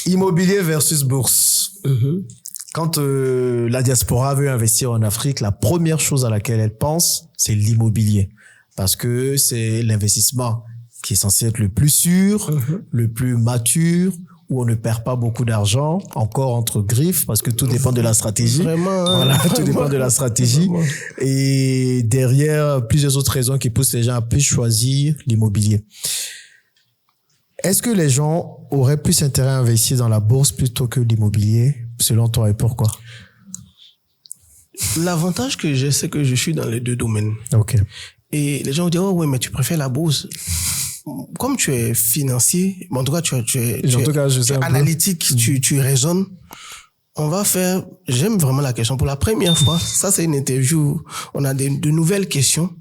Immobilier versus bourse. Quand la diaspora veut investir en Afrique, la première chose à laquelle elle pense, c'est l'immobilier. Parce que c'est l'investissement qui est censé être le plus sûr, le plus mature, où on ne perd pas beaucoup d'argent, encore entre griffes, parce que tout dépend de la stratégie. Vraiment. Voilà, tout dépend de la stratégie. Vraiment. Et derrière, plusieurs autres raisons qui poussent les gens à plus choisir l'immobilier. Est-ce que les gens auraient plus intérêt à investir dans la bourse plutôt que l'immobilier, selon toi, et pourquoi? L'avantage que j'ai, c'est que je suis dans les deux domaines. Ok. Et les gens vont dire, oh ouais, mais tu préfères la bourse. Comme tu es financier, en tout cas, tu es analytique, tu raisonnes. On va faire, j'aime vraiment la question. Pour la première fois, ça c'est une interview, on a de nouvelles questions.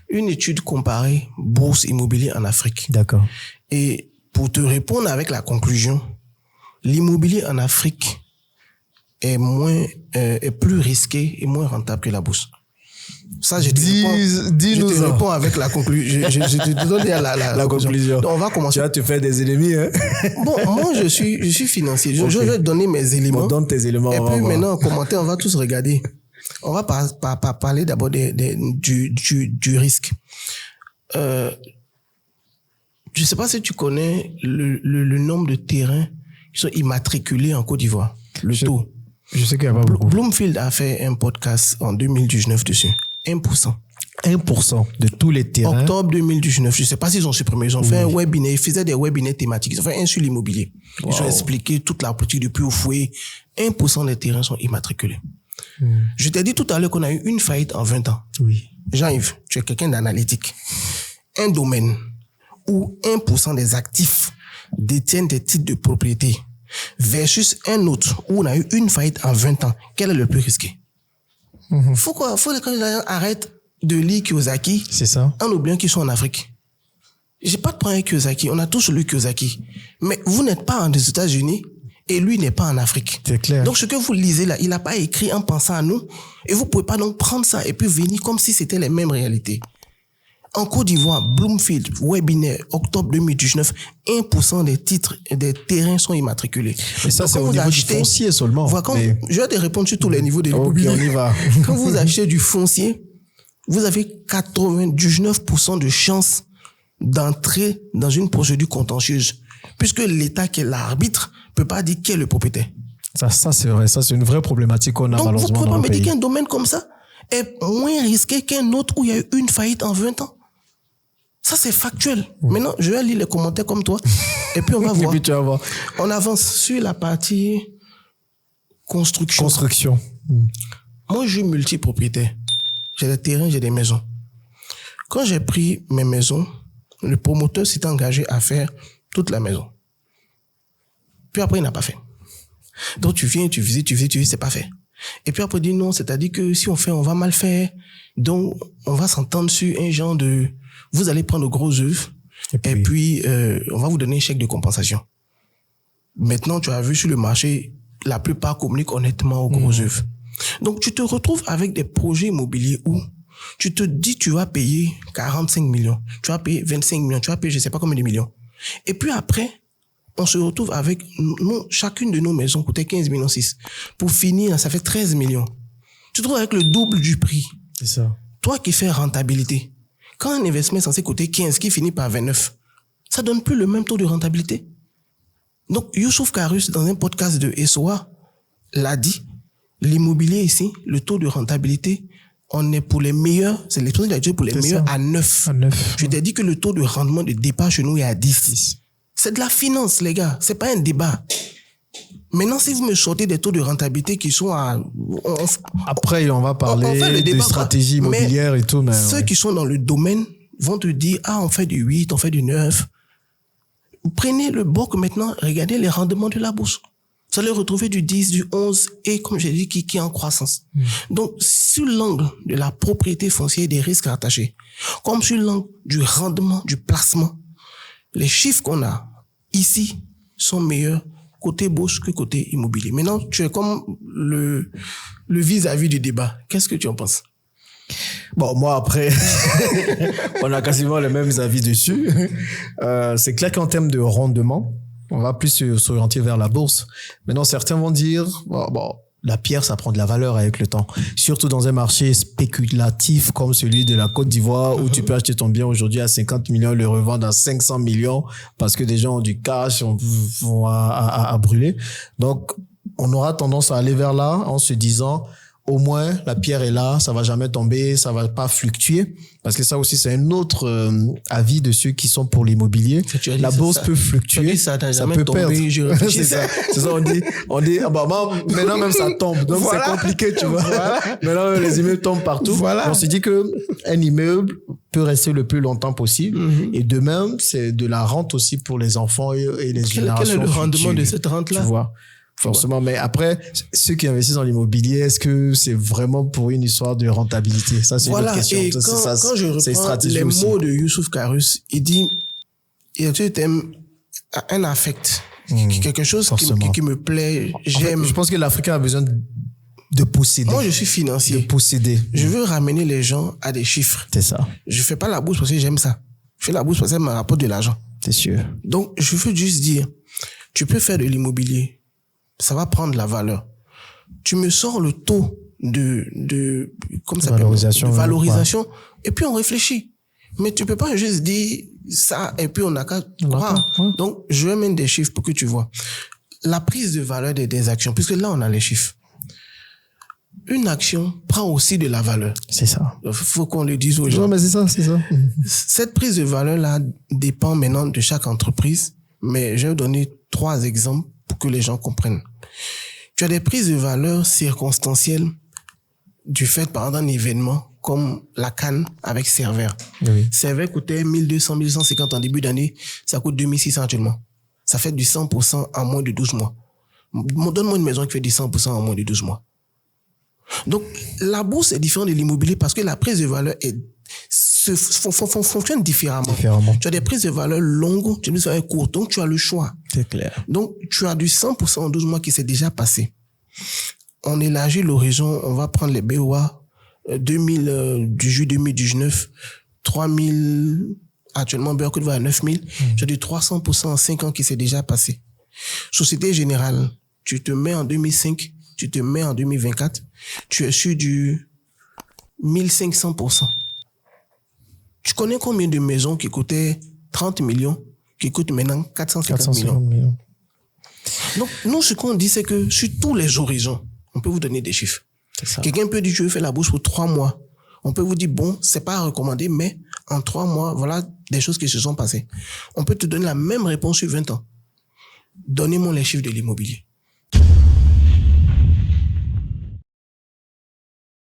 Une étude comparée bourse immobilier en Afrique. D'accord. Et pour te répondre avec la conclusion, l'immobilier en Afrique est plus risqué et moins rentable que la bourse. Ça, je te réponds avec la conclusion. Je te donne la conclusion. Donc, on va commencer. Tu vas te faire des ennemis, hein? Bon, moi, je suis financier. Je vais te donner mes éléments. On donne tes éléments. Et puis, maintenant, en commentaire, on va tous regarder. On va parler d'abord du risque. Je sais pas si tu connais le nombre de terrains qui sont immatriculés en Côte d'Ivoire. Le taux. Je sais qu'il y a pas beaucoup. Bloomfield a fait un podcast en 2019 dessus. 1%. 1% de tous les terrains. Octobre 2019, je sais pas s'ils ont supprimé. Ils ont fait un webinaire, ils faisaient des webinaires thématiques. Ils ont fait un sur l'immobilier. Wow. Ils ont expliqué toute la politique depuis au fouet. 1% des terrains sont immatriculés. Je t'ai dit tout à l'heure qu'on a eu une faillite en 20 ans. Oui. Jean-Yves, tu es quelqu'un d'analytique. Un domaine où 1% des actifs détiennent des titres de propriété versus un autre où on a eu une faillite en 20 ans, quel est le plus risqué? Faut que les gens arrêtent de lire Kiyosaki. C'est ça. En oubliant qu'ils sont en Afrique. J'ai pas de problème avec Kiyosaki. On a tous lu Kiyosaki. Mais vous n'êtes pas aux États-Unis et lui n'est pas en Afrique. C'est clair. Donc ce que vous lisez là, il n'a pas écrit en pensant à nous. Et vous pouvez pas donc prendre ça et puis venir comme si c'était les mêmes réalités. En Côte d'Ivoire, Bloomfield, webinaire, octobre 2019, 1% des titres et des terrains sont immatriculés. Mais ça, donc, c'est au niveau du foncier seulement. Voilà, je vais te répondre sur tous les niveaux de l'immobilier. Ok, on y va. Quand vous achetez du foncier, vous avez 99% de chances d'entrer dans une procédure contentieuse. Puisque l'État qui est l'arbitre peut pas dire qui est le propriétaire. Ça c'est vrai. Ça, c'est une vraie problématique qu'on a malheureusement dans le pays. Donc, vous pouvez pas me dire qu'un domaine comme ça est moins risqué qu'un autre où il y a eu une faillite en 20 ans. Ça, c'est factuel. Maintenant, je vais lire les commentaires comme toi. Et puis, on va voir. Et puis, tu vas voir. On avance sur la partie construction. Moi, je suis multipropriétaire. J'ai des terrains, j'ai des maisons. Quand j'ai pris mes maisons, le promoteur s'est engagé à faire toute la maison. Puis après, il n'a pas fait. Donc, tu viens, tu visites, c'est pas fait. Et puis après, il dit non, c'est-à-dire que si on fait, on va mal faire. Donc, on va s'entendre sur un genre de... Vous allez prendre de gros œuvres et puis on va vous donner un chèque de compensation. Maintenant, tu as vu sur le marché, la plupart communiquent honnêtement aux gros œuvres. Donc, tu te retrouves avec des projets immobiliers où tu te dis tu vas payer 45 millions, tu vas payer 25 millions, tu vas payer je sais pas combien de millions. Et puis après, on se retrouve avec chacune de nos maisons coûtait 15 millions 6. Pour finir, ça fait 13 millions. Tu te trouves avec le double du prix. C'est ça. Toi qui fais rentabilité, quand un investissement est censé coûter 15, qui finit par 29, ça donne plus le même taux de rentabilité. Donc, Youssouf Karus, dans un podcast de SOA, l'a dit, l'immobilier ici, le taux de rentabilité, on est pour les meilleurs, c'est l'expression qu'il a dit pour les meilleurs à 9. Je t'ai dit que le taux de rendement de départ chez nous est à 10. C'est de la finance, les gars. C'est pas un débat. Maintenant, si vous me sortez des taux de rentabilité qui sont à... Après, on va parler de stratégie immobilière et tout. Mais ceux qui sont dans le domaine vont te dire, on fait du 8, on fait du 9. Prenez le BOC maintenant, regardez les rendements de la bourse. Vous allez retrouver du 10, du 11 et, comme j'ai dit, qui est en croissance. Donc, sur l'angle de la propriété foncière et des risques rattachés, comme sur l'angle du rendement, du placement, les chiffres qu'on a ici sont meilleurs côté bourse que côté immobilier. Maintenant, tu es comme le vis-à-vis du débat. Qu'est-ce que tu en penses? Bon, moi, après, on a quasiment les mêmes avis dessus. C'est clair qu'en termes de rendement, On va plus s'orienter vers la bourse. Maintenant, certains vont dire, bon, la pierre, ça prend de la valeur avec le temps. Surtout dans un marché spéculatif comme celui de la Côte d'Ivoire où tu peux acheter ton bien aujourd'hui à 50 millions, le revendre à 500 millions parce que des gens ont du cash, vont à brûler. Donc, on aura tendance à aller vers là en se disant, au moins, la pierre est là, ça va jamais tomber, ça va pas fluctuer. Parce que ça aussi, c'est un autre avis de ceux qui sont pour l'immobilier. La bourse peut fluctuer, ça peut perdre. C'est ça, on dit, ah bah, maintenant même ça tombe. Donc voilà. C'est compliqué, tu vois. Voilà. Maintenant, les immeubles tombent partout. Voilà. On se dit que un immeuble peut rester le plus longtemps possible. Et de même, c'est de la rente aussi pour les enfants et les générations. Quel est le rendement de cette rente-là? Tu vois. Forcément, mais après, ceux qui investissent dans l'immobilier, est-ce que c'est vraiment pour une histoire de rentabilité? Ça, c'est une autre question. Et quand je reprends les mots de Youssouf Karus, il dit, il y a un affect, quelque chose qui me plaît, j'aime. En fait, je pense que l'Africain a besoin de posséder. Moi, je suis financier. De posséder. Je veux ramener les gens à des chiffres. C'est ça. Je fais pas la bourse parce que j'aime ça. Je fais la bourse parce qu'elle me rapporte de l'argent. C'est sûr. Donc, je veux juste dire, tu peux faire de l'immobilier. Ça va prendre la valeur. Tu me sors le taux de comment ça s'appelle? Valorisation. Et puis on réfléchit. Mais tu peux pas juste dire ça et puis on n'a qu'à croire. Donc, je vais mettre des chiffres pour que tu vois. La prise de valeur des actions, puisque là, on a les chiffres. Une action prend aussi de la valeur. C'est ça. Il faut qu'on le dise aux gens. Non, mais c'est ça. Cette prise de valeur-là dépend maintenant de chaque entreprise. Mais je vais vous donner 3 exemples pour que les gens comprennent. Tu as des prises de valeur circonstancielles du fait, par exemple, d'un événement comme la CAN avec Servère. Oui. Servère coûtait 1200, 1250 en début d'année. Ça coûte 2600 actuellement. Ça fait du 100% en moins de 12 mois. Donne-moi une maison qui fait du 100% en moins de 12 mois. Donc, la bourse est différente de l'immobilier parce que la prise de valeur fonctionne différemment. Tu as des prises de valeur longues, tu as des prises de valeur courtes, donc tu as le choix. C'est clair. Donc, tu as du 100% en 12 mois qui s'est déjà passé. On élargit l'horizon, on va prendre les BOA 2000, du juillet 2019, 3000, actuellement, BOA Côte d'Ivoire à 9000. Tu as du 300% en 5 ans qui s'est déjà passé. Société Générale, tu te mets en 2005, tu te mets en 2024, tu es sur du 1500%. Tu connais combien de maisons qui coûtaient 30 millions, qui coûtent maintenant 450 millions? Donc, nous, ce qu'on dit, c'est que sur tous les horizons, on peut vous donner des chiffres. Quelqu'un peut dire, je veux faire la bourse pour 3 mois. On peut vous dire, bon, c'est pas recommandé, mais en 3 mois, voilà des choses qui se sont passées. On peut te donner la même réponse sur 20 ans. Donnez-moi les chiffres de l'immobilier.